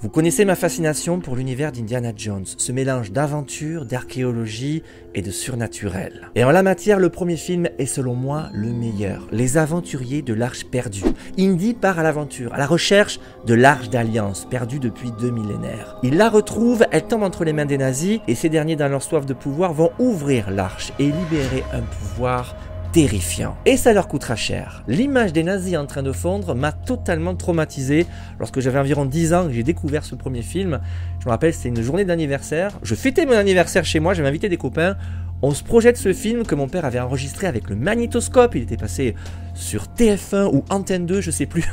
Vous connaissez ma fascination pour l'univers d'Indiana Jones, ce mélange d'aventure, d'archéologie et de surnaturel. Et en la matière, le premier film est selon moi le meilleur. Les aventuriers de l'Arche perdue. Indy part à l'aventure, à la recherche de l'Arche d'Alliance, perdue depuis 2 millénaires. Il la retrouve, elle tombe entre les mains des nazis, et ces derniers, dans leur soif de pouvoir, vont ouvrir l'Arche et libérer un pouvoir terrifiant. Et ça leur coûtera cher. L'image des nazis en train de fondre m'a totalement traumatisé lorsque j'avais environ 10 ans et que j'ai découvert ce premier film. Je me rappelle, c'était une journée d'anniversaire. Je fêtais mon anniversaire chez moi, j'avais invité des copains. On se projette ce film que mon père avait enregistré avec le magnétoscope. Il était passé sur TF1 ou Antenne 2, je sais plus.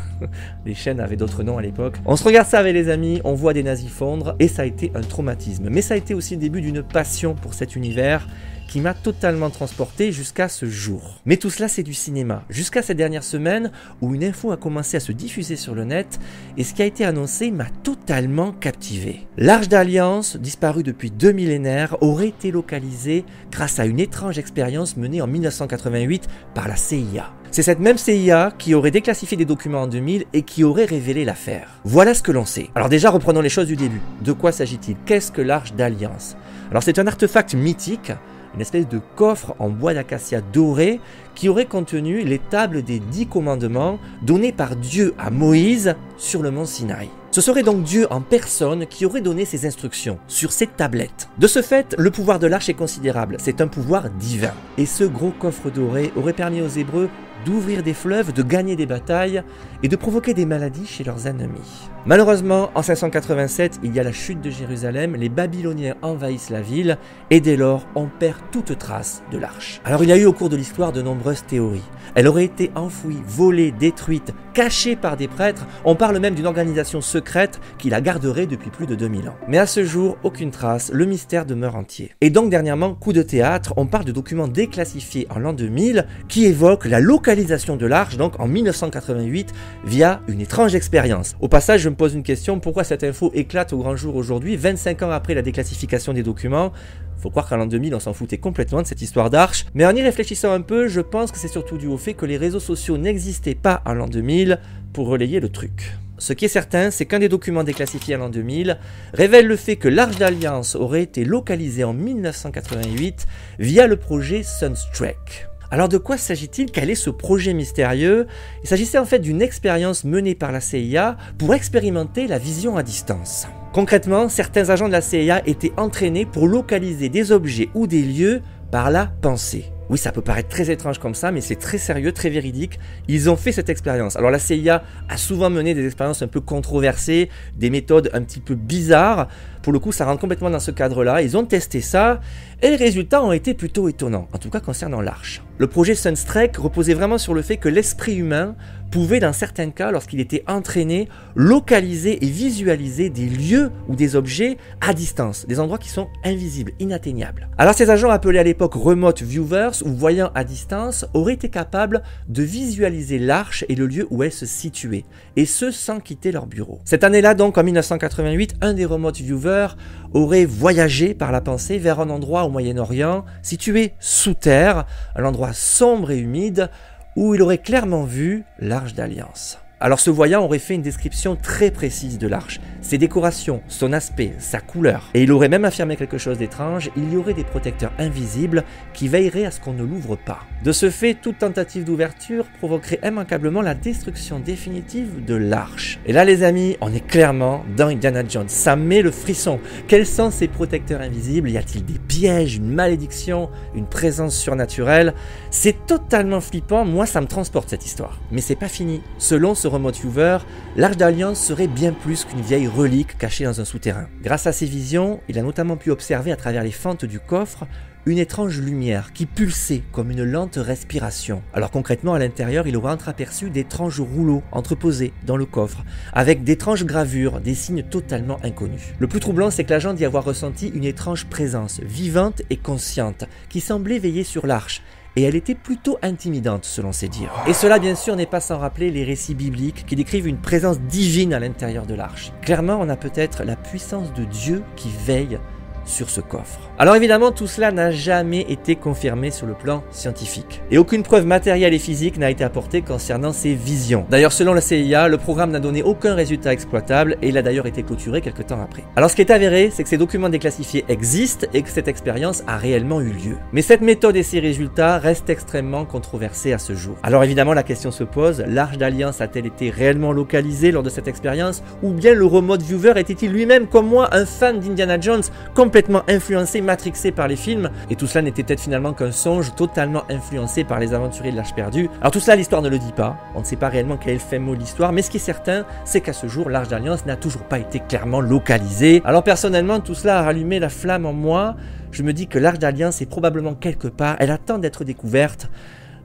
Les chaînes avaient d'autres noms à l'époque. On se regarde ça avec les amis, on voit des nazis fondre et ça a été un traumatisme. Mais ça a été aussi le début d'une passion pour cet univers qui m'a totalement transporté jusqu'à ce jour. Mais tout cela, c'est du cinéma. Jusqu'à ces dernières semaines où une info a commencé à se diffuser sur le net et ce qui a été annoncé m'a totalement captivé. L'Arche d'Alliance, disparue depuis 2 millénaires, aurait été localisée grâce à une étrange expérience menée en 1988 par la CIA. C'est cette même CIA qui aurait déclassifié des documents en 2000 et qui aurait révélé l'affaire. Voilà ce que l'on sait. Alors déjà, reprenons les choses du début. De quoi s'agit-il? Qu'est-ce que l'Arche d'Alliance? Alors c'est un artefact mythique, une espèce de coffre en bois d'acacia doré qui aurait contenu les tables des 10 commandements donnés par Dieu à Moïse sur le mont Sinaï. Ce serait donc Dieu en personne qui aurait donné ces instructions sur ces tablettes. De ce fait, le pouvoir de l'arche est considérable, c'est un pouvoir divin. Et ce gros coffre doré aurait permis aux Hébreux d'ouvrir des fleuves, de gagner des batailles et de provoquer des maladies chez leurs ennemis. Malheureusement, en 587, il y a la chute de Jérusalem, les Babyloniens envahissent la ville et dès lors, on perd toute trace de l'arche. Alors il y a eu au cours de l'histoire de nombreuses théories. Elle aurait été enfouie, volée, détruite, cachée par des prêtres. On parle même d'une organisation secrète qui la garderait depuis plus de 2000 ans. Mais à ce jour, aucune trace, le mystère demeure entier. Et donc dernièrement, coup de théâtre, on parle de documents déclassifiés en l'an 2000 qui évoquent la localisation de l'arche, donc en 1988, via une étrange expérience. Au passage, je me pose une question, pourquoi cette info éclate au grand jour aujourd'hui, 25 ans après la déclassification des documents? Faut croire qu'en l'an 2000, on s'en foutait complètement de cette histoire d'arche. Mais en y réfléchissant un peu, je pense que c'est surtout dû au fait que les réseaux sociaux n'existaient pas en l'an 2000 pour relayer le truc. Ce qui est certain, c'est qu'un des documents déclassifiés en l'an 2000 révèle le fait que l'Arche d'Alliance aurait été localisée en 1988 via le projet Sunstreak. Alors de quoi s'agit-il? Quel est ce projet mystérieux? Il s'agissait en fait d'une expérience menée par la CIA pour expérimenter la vision à distance. Concrètement, certains agents de la CIA étaient entraînés pour localiser des objets ou des lieux par la pensée. Oui, ça peut paraître très étrange comme ça, mais c'est très sérieux, très véridique. Ils ont fait cette expérience. Alors la CIA a souvent mené des expériences un peu controversées, des méthodes un petit peu bizarres. Pour le coup, ça rentre complètement dans ce cadre-là. Ils ont testé ça et les résultats ont été plutôt étonnants, en tout cas concernant l'arche. Le projet Sunstreak reposait vraiment sur le fait que l'esprit humain pouvait, dans certains cas, lorsqu'il était entraîné, localiser et visualiser des lieux ou des objets à distance, des endroits qui sont invisibles, inatteignables. Alors ces agents appelés à l'époque Remote Viewers ou voyants à distance auraient été capables de visualiser l'arche et le lieu où elle se situait, et ce sans quitter leur bureau. Cette année-là donc, en 1988, un des Remote Viewers aurait voyagé par la pensée vers un endroit au Moyen-Orient, situé sous terre, un endroit sombre et humide, où il aurait clairement vu l'Arche d'Alliance. Alors ce voyant aurait fait une description très précise de l'arche, ses décorations, son aspect, sa couleur. Et il aurait même affirmé quelque chose d'étrange, il y aurait des protecteurs invisibles qui veilleraient à ce qu'on ne l'ouvre pas. De ce fait, toute tentative d'ouverture provoquerait immanquablement la destruction définitive de l'arche. Et là les amis, on est clairement dans Indiana Jones, ça met le frisson. Quels sont ces protecteurs invisibles? Y a-t-il des pièges, une malédiction, une présence surnaturelle? C'est totalement flippant, moi ça me transporte cette histoire. Mais c'est pas fini. Selon ce Remote Viewer, l'Arche d'Alliance serait bien plus qu'une vieille relique cachée dans un souterrain. Grâce à ses visions, il a notamment pu observer à travers les fentes du coffre une étrange lumière qui pulsait comme une lente respiration. Alors concrètement, à l'intérieur, il aurait entreaperçu d'étranges rouleaux entreposés dans le coffre, avec d'étranges gravures, des signes totalement inconnus. Le plus troublant, c'est que l'agent d'y avoir ressenti une étrange présence, vivante et consciente, qui semblait veiller sur l'arche, et elle était plutôt intimidante selon ses dires. Et cela bien sûr n'est pas sans rappeler les récits bibliques qui décrivent une présence divine à l'intérieur de l'arche. Clairement, on a peut-être la puissance de Dieu qui veille sur ce coffre. Alors évidemment, tout cela n'a jamais été confirmé sur le plan scientifique. Et aucune preuve matérielle et physique n'a été apportée concernant ces visions. D'ailleurs, selon la CIA, le programme n'a donné aucun résultat exploitable et il a d'ailleurs été clôturé quelques temps après. Alors ce qui est avéré, c'est que ces documents déclassifiés existent et que cette expérience a réellement eu lieu. Mais cette méthode et ses résultats restent extrêmement controversés à ce jour. Alors évidemment, la question se pose, l'Arche d'Alliance a-t-elle été réellement localisée lors de cette expérience, ou bien le remote viewer était-il lui-même, comme moi, un fan d'Indiana Jones, complètement influencé, matrixé par les films, et tout cela n'était peut-être finalement qu'un songe totalement influencé par les aventuriers de l'Arche perdue. Alors tout cela, l'histoire ne le dit pas, on ne sait pas réellement quel est le fin mot de l'histoire, mais ce qui est certain, c'est qu'à ce jour, l'Arche d'Alliance n'a toujours pas été clairement localisée. Alors personnellement, tout cela a rallumé la flamme en moi. Je me dis que l'Arche d'Alliance est probablement quelque part, elle attend d'être découverte.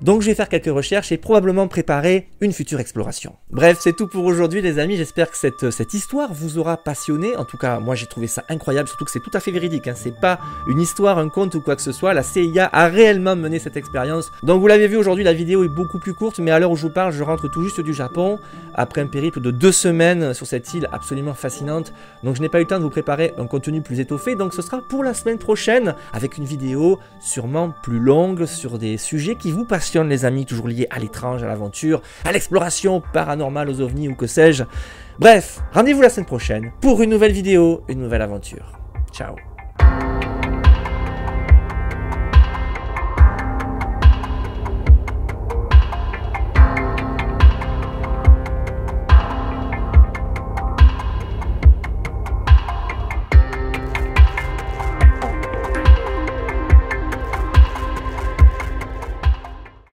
Donc je vais faire quelques recherches et probablement préparer une future exploration. Bref, c'est tout pour aujourd'hui les amis, j'espère que cette histoire vous aura passionné. En tout cas, moi j'ai trouvé ça incroyable, surtout que c'est tout à fait véridique, hein. C'est pas une histoire, un conte ou quoi que ce soit. La CIA a réellement mené cette expérience. Donc vous l'avez vu aujourd'hui, la vidéo est beaucoup plus courte, mais à l'heure où je vous parle, je rentre tout juste du Japon, après un périple de 2 semaines sur cette île absolument fascinante. Donc je n'ai pas eu le temps de vous préparer un contenu plus étoffé, donc ce sera pour la semaine prochaine, avec une vidéo sûrement plus longue sur des sujets qui vous passionnent les amis, toujours liés à l'étrange, à l'aventure, à l'exploration paranormale, aux ovnis ou que sais-je. Bref, rendez-vous la semaine prochaine pour une nouvelle vidéo, une nouvelle aventure. Ciao.